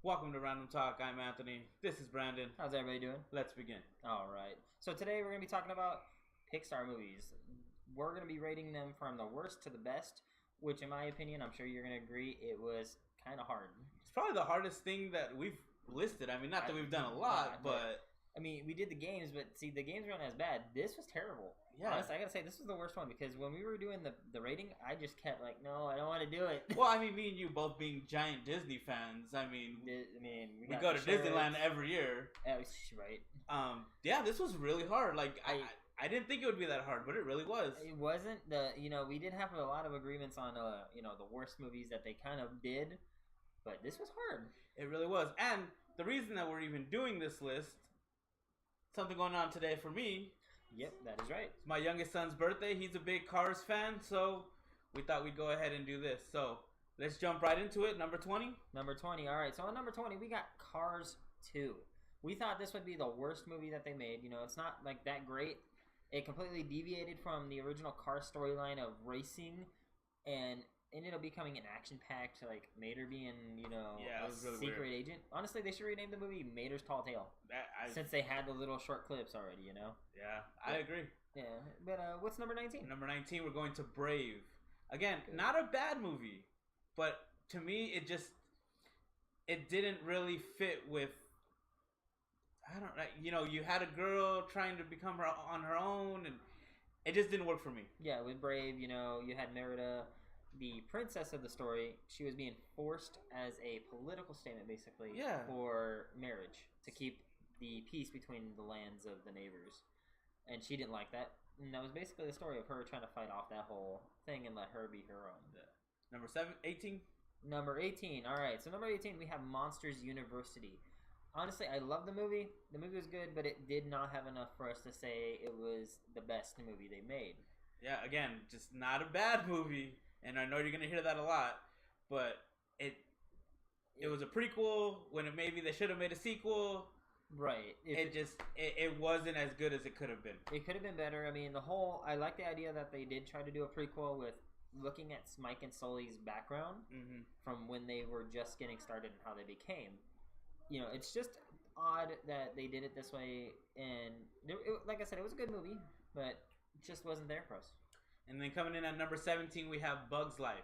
Welcome to Random Talk. I'm Anthony. This is Brandon. How's everybody doing? Let's begin. All right. So today we're going to be talking about Pixar movies. We're going to be rating them from the worst to the best, which in my opinion, I'm sure you're going to agree, it was kind of hard. It's probably the hardest thing that we've listed. I mean, not that we've done a lot, but... I mean, we did the games, but see, the games weren't as bad. This was terrible. Yeah. Honestly, I gotta say, this was the worst one because when we were doing the rating, I just kept like, no, I don't want to do it. Well, I mean, me and you both being giant Disney fans. I mean, we go to Disneyland every year. Right. Yeah, this was really hard. Like, I didn't think it would be that hard, but it really was. It wasn't we did have a lot of agreements on the worst movies that they kind of did, but this was hard. It really was. And the reason that we're even doing this list, something going on today for me. Yep, that is right. It's my youngest son's birthday. He's a big Cars fan, so we thought we'd go ahead and do this. So let's jump right into it. Number 20? Number 20. All right, so on number 20, we got Cars 2. We thought this would be the worst movie that they made. It's not like that great. It completely deviated from the original Cars storyline of racing and ended up becoming an action-packed, like Mater being, a really secret weird agent. Honestly, they should rename the movie Mater's Tall Tale. Since they had the little short clips already, Yeah, I agree. Yeah, but what's number 19? Number 19, we're going to Brave. Again, not a bad movie, but to me, it didn't really fit with, I don't know, you had a girl trying to become on her own, and it just didn't work for me. Yeah, with Brave, you had Merida, the princess of the story. She was being forced as a political statement, basically, for marriage, to keep the peace between the lands of the neighbors. And she didn't like that. And that was basically the story of her trying to fight off that whole thing and let her be her own. Yeah. Number 18? Number 18. All right, so number 18, we have Monsters University. Honestly, I love the movie. The movie was good, but it did not have enough for us to say it was the best movie they made. Yeah, again, just not a bad movie. And I know you're going to hear that a lot, but it was a prequel when maybe they should have made a sequel. Right. It wasn't as good as it could have been. It could have been better. I mean, I like the idea that they did try to do a prequel with looking at Smike and Sully's background from when they were just getting started and how they became. It's just odd that they did it this way. And like I said, it was a good movie, but it just wasn't there for us. And then coming in at number 17, we have Bug's Life.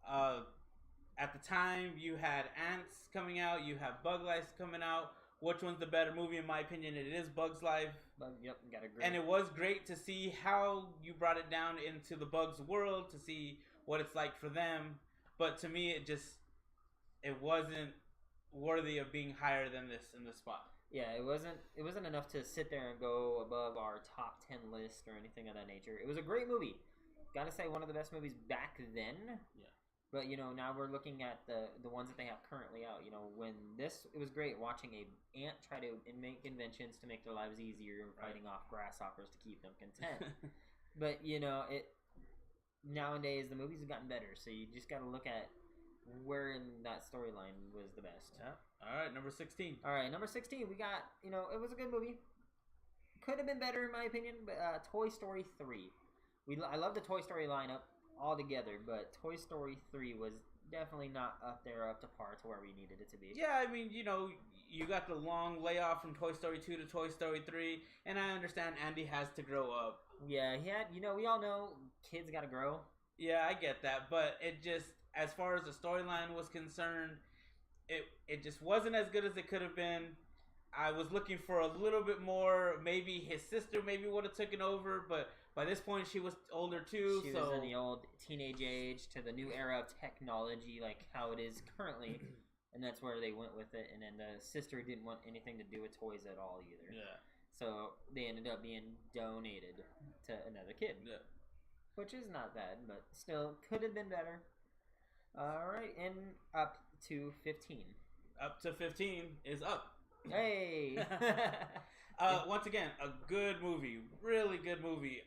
At the time, you had Ants coming out. You have Bug Life coming out. Which one's the better movie? In my opinion, it is Bug's Life. Yep, gotta agree. And it was great to see how you brought it down into the Bugs world, to see what it's like for them. But to me, it wasn't worthy of being higher than this in this spot. Yeah, it wasn't enough to sit there and go above our top 10 list or anything of that nature. It was a great movie. Gotta say, one of the best movies back then. Yeah. But, now we're looking at the ones that they have currently out. When it was great watching a ant try to make inventions to make their lives easier and fighting off grasshoppers to keep them content. But, nowadays the movies have gotten better, so you just gotta look at where in that storyline was the best. Yeah. All right, number 16. All right, number 16, we got, it was a good movie. Could have been better in my opinion, but Toy Story 3. I love the Toy Story lineup altogether, but Toy Story 3 was definitely not up to par to where we needed it to be. Yeah, I mean, you got the long layoff from Toy Story 2 to Toy Story 3, and I understand Andy has to grow up. Yeah, he had, we all know kids got to grow. Yeah, I get that, but it just, as far as the storyline was concerned, it just wasn't as good as it could have been. I was looking for a little bit more. Maybe his sister would have taken over, but by this point she was older too. She was in the old teenage age to the new era of technology, like how it is currently, and that's where they went with it. And then the sister didn't want anything to do with toys at all either. Yeah. So they ended up being donated to another kid. Yeah. Which is not bad, but still could have been better. All right, and up to 15. Up to 15 is Up. Hey! Once again, a good movie. Really good movie.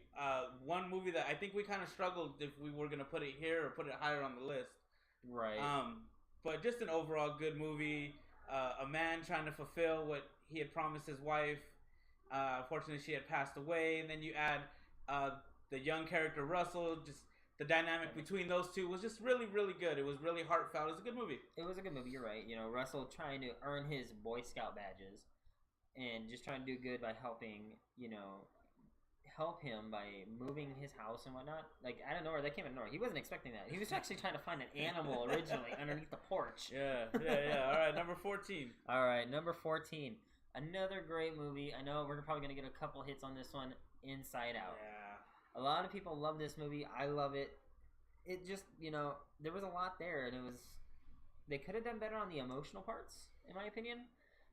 One movie that I think we kind of struggled if we were going to put it here or put it higher on the list. Right. But just an overall good movie. A man trying to fulfill what he had promised his wife. Unfortunately, she had passed away. And then you add the young character Russell, just the dynamic between those two was just really, really good. It was really heartfelt. It was a good movie. It was a good movie. You're right. You know, Russell trying to earn his Boy Scout badges and just trying to do good by helping, you know, help him by moving his house and whatnot. Like, I don't know where that came out of nowhere. He wasn't expecting that. He was actually trying to find an animal originally underneath the porch. Yeah. All right, number 14. All right, number 14. Another great movie. I know we're probably going to get a couple hits on this one. Inside Out. Yeah. A lot of people love this movie. I love it. It just, you know, there was a lot there, and they could have done better on the emotional parts, in my opinion.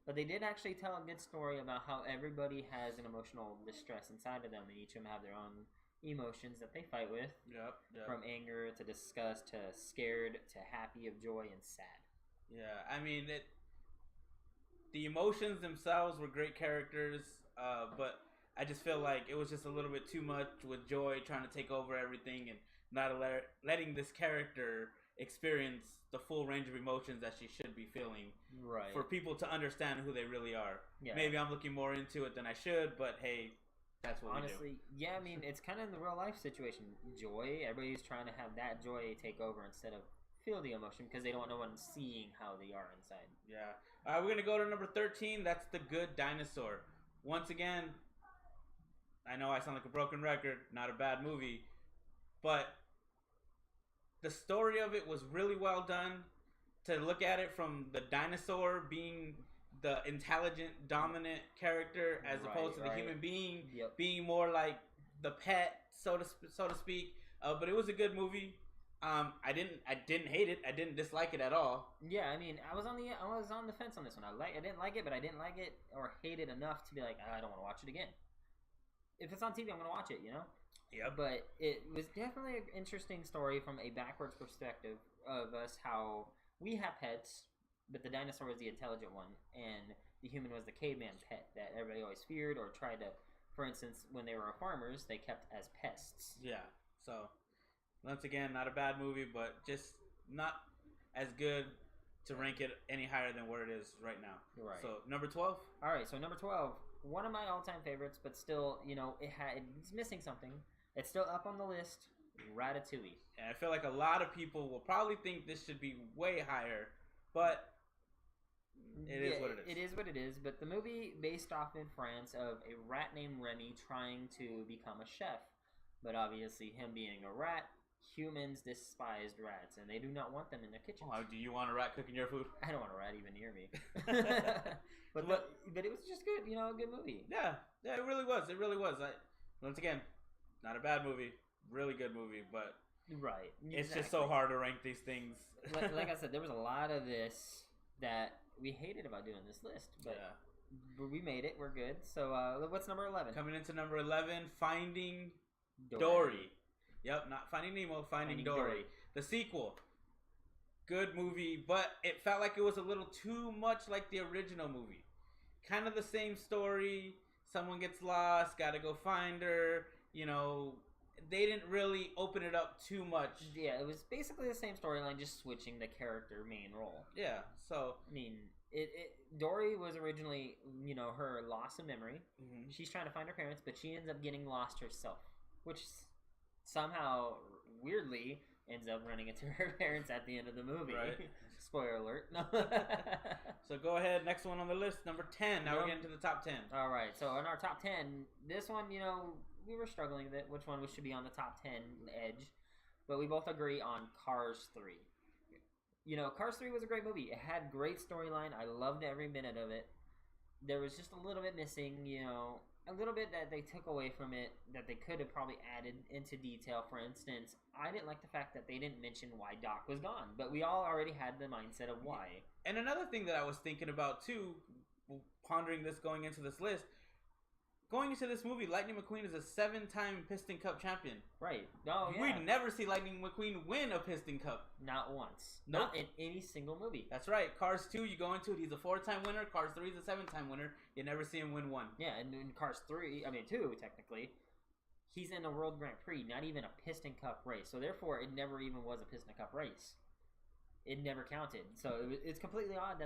But they did actually tell a good story about how everybody has an emotional distress inside of them, and each of them have their own emotions that they fight with. Yep. From anger to disgust to scared to happy, of joy and sad. Yeah, I mean, the emotions themselves were great characters, but I just feel like it was just a little bit too much with Joy trying to take over everything and not letting this character experience the full range of emotions that she should be feeling. Right. For people to understand who they really are. Yeah. Maybe I'm looking more into it than I should, but hey, that's what honestly, we do. Yeah, I mean, it's kind of in the real life situation. Joy, everybody's trying to have that joy take over instead of feel the emotion because they don't know one seeing how they are inside. Yeah. All right, we're going to go to number 13. That's The Good Dinosaur. Once again, I know I sound like a broken record, not a bad movie, but the story of it was really well done. To look at it from the dinosaur being the intelligent, dominant character as opposed to the human being being more like the pet, so to speak. But it was a good movie. I didn't hate it. I didn't dislike it at all. Yeah, I mean, I was on the fence on this one. I didn't like it, but I didn't like it or hate it enough to be like, I don't want to watch it again. If it's on TV, I'm going to watch it, you know? Yeah. But it was definitely an interesting story from a backwards perspective of us, how we have pets, but the dinosaur was the intelligent one, and the human was the caveman pet that everybody always feared or tried to, for instance, when they were farmers, they kept as pests. Yeah. So, once again, not a bad movie, but just not as good to rank it any higher than where it is right now. Right. So, number 12? All right, so number 12, one of my all-time favorites, but still, you know, it's missing something. It's still up on the list, Ratatouille. And I feel like a lot of people will probably think this should be way higher, but it is what it is. It is what it is, but the movie based off in France of a rat named Remy trying to become a chef. But obviously, him being a rat, humans despised rats, and they do not want them in their kitchens. Oh, do you want a rat cooking your food? I don't want a rat even near me. but it was just good, you know, a good movie. Yeah, it really was. It really was. Once again, not a bad movie, really good movie, but right, it's just so hard to rank these things. like I said, there was a lot of this that we hated about doing this list, but we made it. We're good. So what's number 11? Coming into number 11, Finding Dory. Yep, not Finding Nemo, Finding Dory. The sequel. Good movie, but it felt like it was a little too much like the original movie. Kind of the same story. Someone gets lost, gotta go find her. You know, they didn't really open it up too much. Yeah, it was basically the same storyline, just switching the character main role. Yeah, so I mean, Dory was originally, you know, her loss of memory. Mm-hmm. She's trying to find her parents, but she ends up getting lost herself, which somehow weirdly ends up running into her parents at the end of the movie. Right. Spoiler alert. No. So go ahead, next one on the list, number 10. Now we're getting to the top 10. All right, so in our top 10, this one, you know, we were struggling with it, which one should be on the top 10 edge, but we both agree on Cars 3. You know, Cars 3 was a great movie. It had great storyline. I loved every minute of it. There was just a little bit missing, you know, a little bit that they took away from it that they could have probably added into detail. For instance, I didn't like the fact that they didn't mention why Doc was gone, but we all already had the mindset of why. And another thing that I was thinking about too, pondering this going into this list, going into this movie, Lightning McQueen is a 7-time Piston Cup champion. Right. Oh, yeah. We never see Lightning McQueen win a Piston Cup. Not once. Nope. Not in any single movie. That's right. Cars 2, you go into it, he's a 4-time winner. Cars 3 is a 7-time winner. You never see him win one. Yeah, and in Cars 2, technically, he's in a World Grand Prix, not even a Piston Cup race. So therefore, it never even was a Piston Cup race. It never counted. So it's completely odd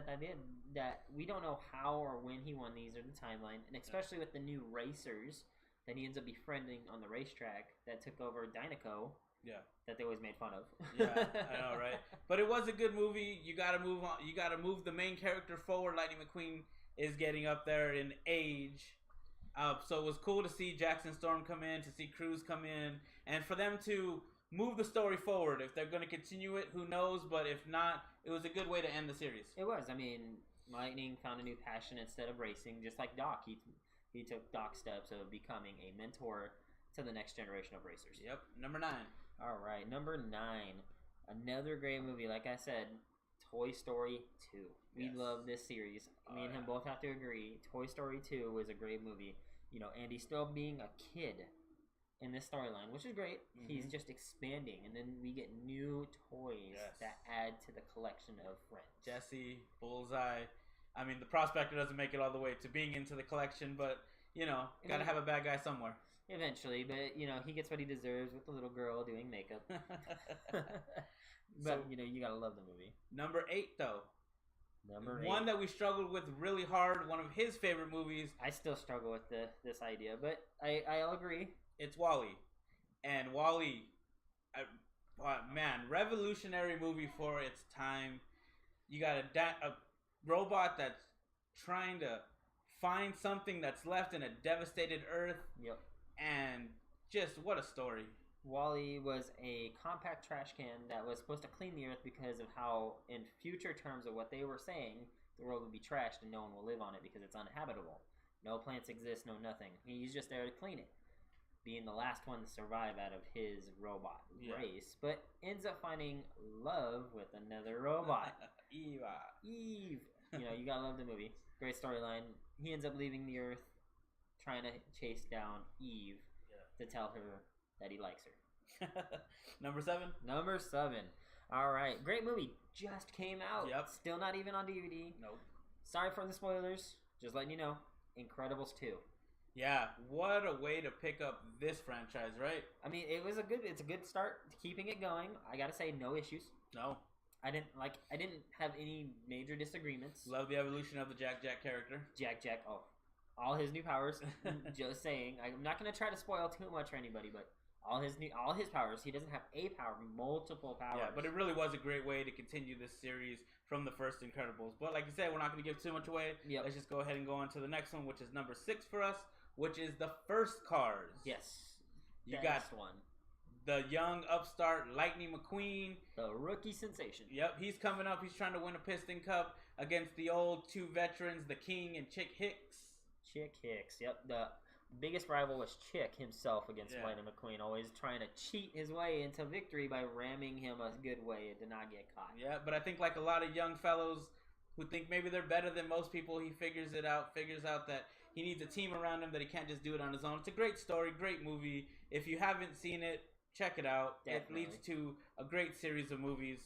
that we don't know how or when he won these or the timeline, and especially with the new racers that he ends up befriending on the racetrack that took over Dynaco. Yeah. That they always made fun of. Yeah, I know, right? But it was a good movie. You got to move on. You got to move the main character forward. Lightning McQueen is getting up there in age. So it was cool to see Jackson Storm come in, to see Cruz come in, and for them to move the story forward. If they're going to continue it, who knows? But if not, it was a good way to end the series. It was. I mean, Lightning found a new passion instead of racing, just like Doc. He took Doc's steps of becoming a mentor to the next generation of racers. Yep. Number 9. All right, number 9. Another great movie. Like I said, Toy Story 2. We love this series. Me and him both have to agree. Toy Story 2 was a great movie. You know, Andy still being a kid in this storyline, which is great. Mm-hmm. He's just expanding, and then we get new toys that add to the collection of friends. Jesse, Bullseye. I mean, the Prospector doesn't make it all the way to being into the collection, but, you know, got to have a bad guy somewhere. Eventually, but, you know, he gets what he deserves with the little girl doing makeup. But, you know, you got to love the movie. Number 8, though. Number 8. One that we struggled with really hard. One of his favorite movies. I still struggle with this idea, but I'll agree. It's WALL-E. And WALL-E, man, revolutionary movie for its time. You got a robot that's trying to find something that's left in a devastated Earth. Yep. And just what a story. WALL-E was a compact trash can that was supposed to clean the Earth because of how, in future terms of what they were saying, the world would be trashed and no one will live on it because it's uninhabitable. No plants exist, no nothing. He's just there to clean it, being the last one to survive out of his robot race, but ends up finding love with another robot. Eve. You know, you gotta love the movie. Great storyline. He ends up leaving the Earth, trying to chase down Eve to tell her that he likes her. Number 7? Number 7. All right. Great movie. Just came out. Yep. Still not even on DVD. Nope. Sorry for the spoilers. Just letting you know. Incredibles 2. Yeah. What a way to pick up this franchise, right? I mean, it's a good start to keeping it going. I gotta say, no issues. No. I didn't have any major disagreements. Love the evolution of the Jack character. Jack. Oh. All his new powers. Just saying. I'm not gonna try to spoil too much for anybody, but all his powers. He doesn't have a power, multiple powers. Yeah, but it really was a great way to continue this series from the first Incredibles. But like you said, we're not going to give too much away. Yep. Let's just go ahead and go on to the next one, which is number 6 for us, which is the first Cars. Yes. You got one. The young upstart Lightning McQueen. The rookie sensation. Yep, he's coming up. He's trying to win a Piston Cup against the old 2 veterans, the King and Chick Hicks. Yep. The biggest rival was Chick himself against Lightning McQueen, always trying to cheat his way into victory by ramming him a good way to not get caught. Yeah, but I think like a lot of young fellows who think maybe they're better than most people, he figures out that he needs a team around him, that he can't just do it on his own. It's a great story, great movie. If you haven't seen it, check it out. Definitely. It leads to a great series of movies.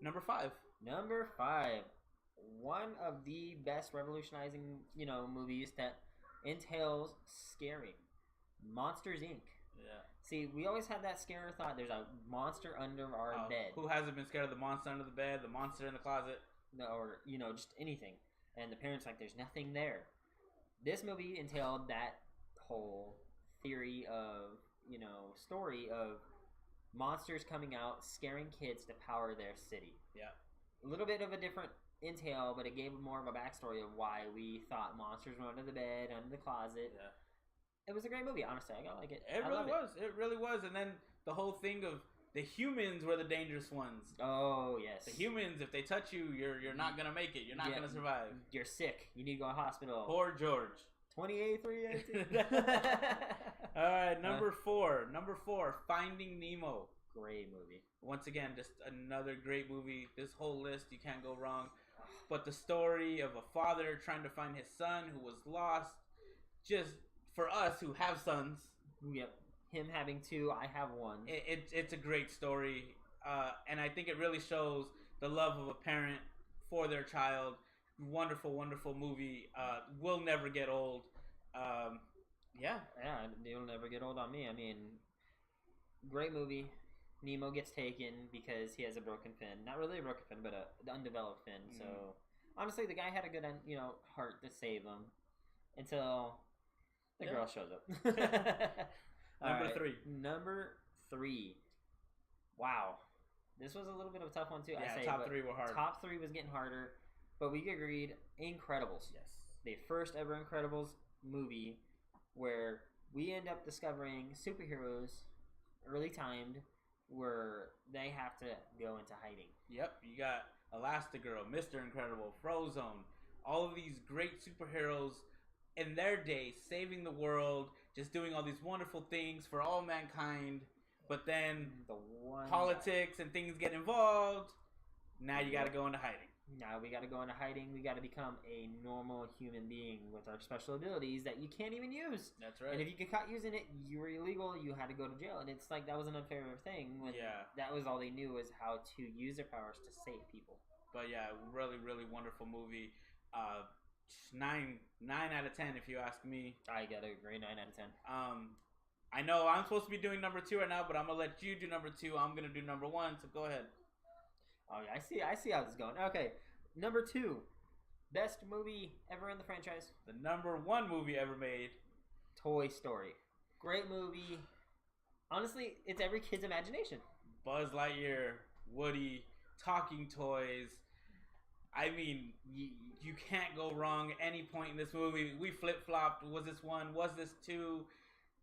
Number 5. Number 5. One of the best revolutionizing, movies that entails scaring. Monsters, Inc. Yeah. See, we always had that scare thought. There's a monster under our bed. Who hasn't been scared of the monster under the bed, the monster in the closet? Or, just anything. And the parents like, there's nothing there. This movie entailed that whole theory of, story of monsters coming out, scaring kids to power their city. Yeah. A little bit of a different entail, but it gave more of a backstory of why we thought monsters were under the bed, under the closet. Yeah. It was a great movie, honestly. I gotta like it. It really was. And then the whole thing of the humans were the dangerous ones. Oh, yes. The humans, if they touch you, you're not gonna make it. You're not gonna survive. You're sick. You need to go to the hospital. Poor George. 28-3-18. All right, number 4. Number 4, Finding Nemo. Great movie. Once again, just another great movie. This whole list, you can't go wrong. But the story of a father trying to find his son who was lost. Just for us who have sons. Yep. Him having 2, I have 1. It's a great story. And I think it really shows the love of a parent for their child. Wonderful, wonderful movie. Will never get old. Yeah, it'll never get old on me. I mean, great movie. Nemo gets taken because he has a broken fin. Not really a broken fin, but an undeveloped fin. Mm-hmm. So, honestly, the guy had a good, heart to save him until the girl shows up. Number 3. Number 3. Wow. This was a little bit of a tough one too. Yeah, I say, top 3 were hard. Top 3 was getting harder, but we agreed. Incredibles. Yes. The first ever Incredibles movie, where we end up discovering superheroes, early timed, where they have to go into hiding. Yep. You got Elastigirl, Mr. Incredible, Frozone, all of these great superheroes in their day, saving the world, just doing all these wonderful things for all mankind. But then politics and things get involved. Now you got to go into hiding. Now we got to go into hiding. We got to become a normal human being with our special abilities that you can't even use. That's right. And if you get caught using it, you were illegal. You had to go to jail. And it's like that was an unfair thing. When that was all they knew was how to use their powers to save people. But yeah, really, really wonderful movie. 9 out of 10 if you ask me. I gotta agree, 9 out of 10. I know I'm supposed to be doing number 2 right now, but I'm gonna let you do number 2. I'm gonna do number 1, so go ahead. Oh yeah, I see how this is going. Okay, number 2, best movie ever in the franchise. The number 1 movie ever made, Toy Story. Great movie. Honestly, it's every kid's imagination. Buzz Lightyear, Woody, talking toys. I mean, you can't go wrong any point in this movie. We flip-flopped. Was this 1? Was this 2?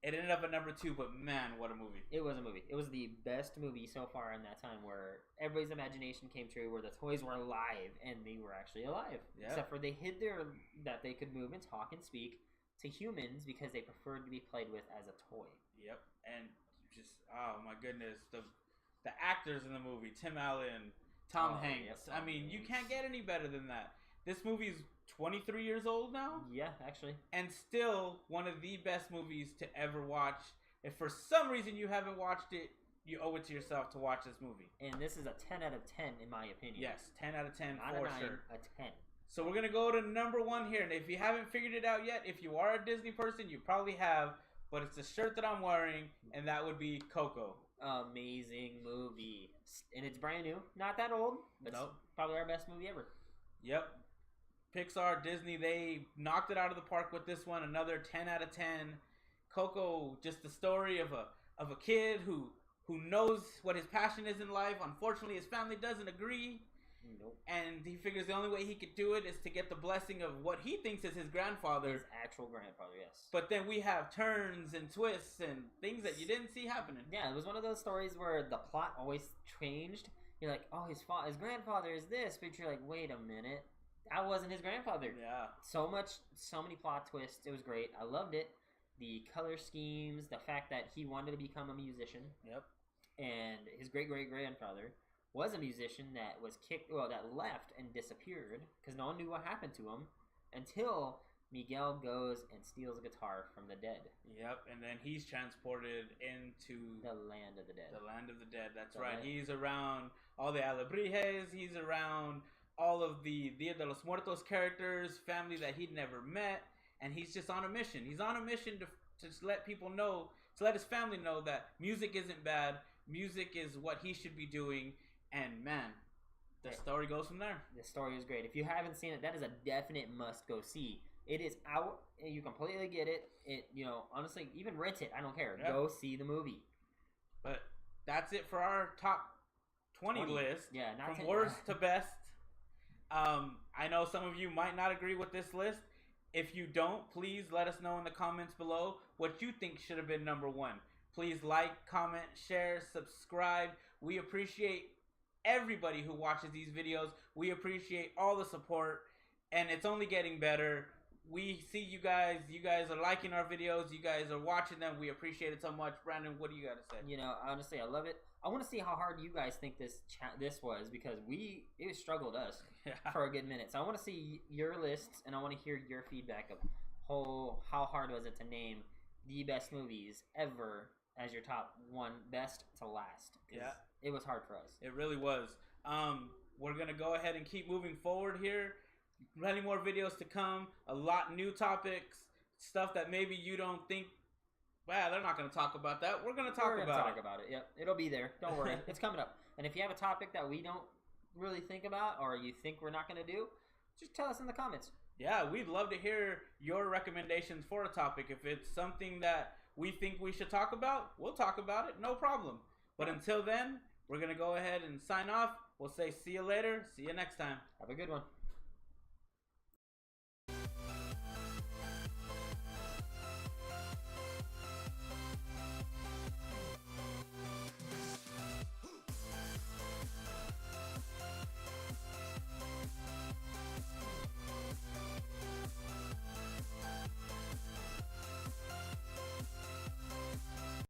It ended up at number 2, but man, what a movie. It was a movie. It was the best movie so far in that time where everybody's imagination came true, where the toys were alive, and they were actually alive. Yep. Except for they hid that they could move and talk and speak to humans because they preferred to be played with as a toy. Yep, and just, oh my goodness, the actors in the movie, Tim Allen, Tom Hanks. Yep, I mean, you can't get any better than that. This movie's 23 years old now? Yeah, actually. And still one of the best movies to ever watch. If for some reason you haven't watched it, you owe it to yourself to watch this movie. And this is a 10 out of 10 in my opinion. Yes, 10 out of 10 Not for a 9, sure. A 10. So we're going to go to number 1 here. And if you haven't figured it out yet, if you are a Disney person, you probably have. But it's the shirt that I'm wearing, and that would be Coco. Amazing movie. And it's brand new. Not that old. But nope. It's probably our best movie ever. Yep. Pixar, Disney, they knocked it out of the park with this one. Another 10 out of 10. Coco, just the story of a kid who knows what his passion is in life. Unfortunately, his family doesn't agree. Nope. And he figures the only way he could do it is to get the blessing of what he thinks is his grandfather. His actual grandfather, yes. But then we have turns and twists and things that you didn't see happening. Yeah, it was one of those stories where the plot always changed. You're like, oh, his grandfather is this. But you're like, wait a minute. That wasn't his grandfather. Yeah. So many plot twists. It was great. I loved it. The color schemes, the fact that he wanted to become a musician. Yep. And his great-great-grandfather was a musician that left and disappeared because no one knew what happened to him until Miguel goes and steals a guitar from the dead. Yep, and then he's transported into the land of the dead. The land of the dead, that's right. He's around all the Alebrijes, he's around all of the Dia de los Muertos characters, family that he'd never met, and he's just on a mission. He's on a mission to just let people know, to let his family know that music isn't bad, music is what he should be doing, and man, the story goes from there. The story is great. If you haven't seen it, that is a definite must-go see. It is out, and you completely get it. Honestly, even rent it. I don't care. Yep. Go see the movie. But that's it for our top 20 list. Yeah, not from worst to best. I know some of you might not agree with this list. If you don't, please let us know in the comments below what you think should have been number 1. Please like, comment, share, subscribe. We appreciate everybody who watches these videos. We appreciate all the support, and it's only getting better. We see you guys. You guys are liking our videos. You guys are watching them. We appreciate it so much. Brandon, what do you got to say? Honestly, I love it. I want to see how hard you guys think this was because it struggled us for a good minute. So I want to see your lists, and I want to hear your feedback of how hard was it to name the best movies ever as your top 1, best to last. Yeah. It was hard for us. It really was. We're going to go ahead and keep moving forward here. Plenty more videos to come. A lot new topics. Stuff that maybe you don't think, wow, they're not going to talk about that. We're going to talk about it. Yep. It'll be there. Don't worry. It's coming up. And if you have a topic that we don't really think about or you think we're not going to do, just tell us in the comments. Yeah, we'd love to hear your recommendations for a topic. If it's something that we think we should talk about, we'll talk about it. No problem. But until then, we're gonna go ahead and sign off. We'll say see you later. See you next time. Have a good one.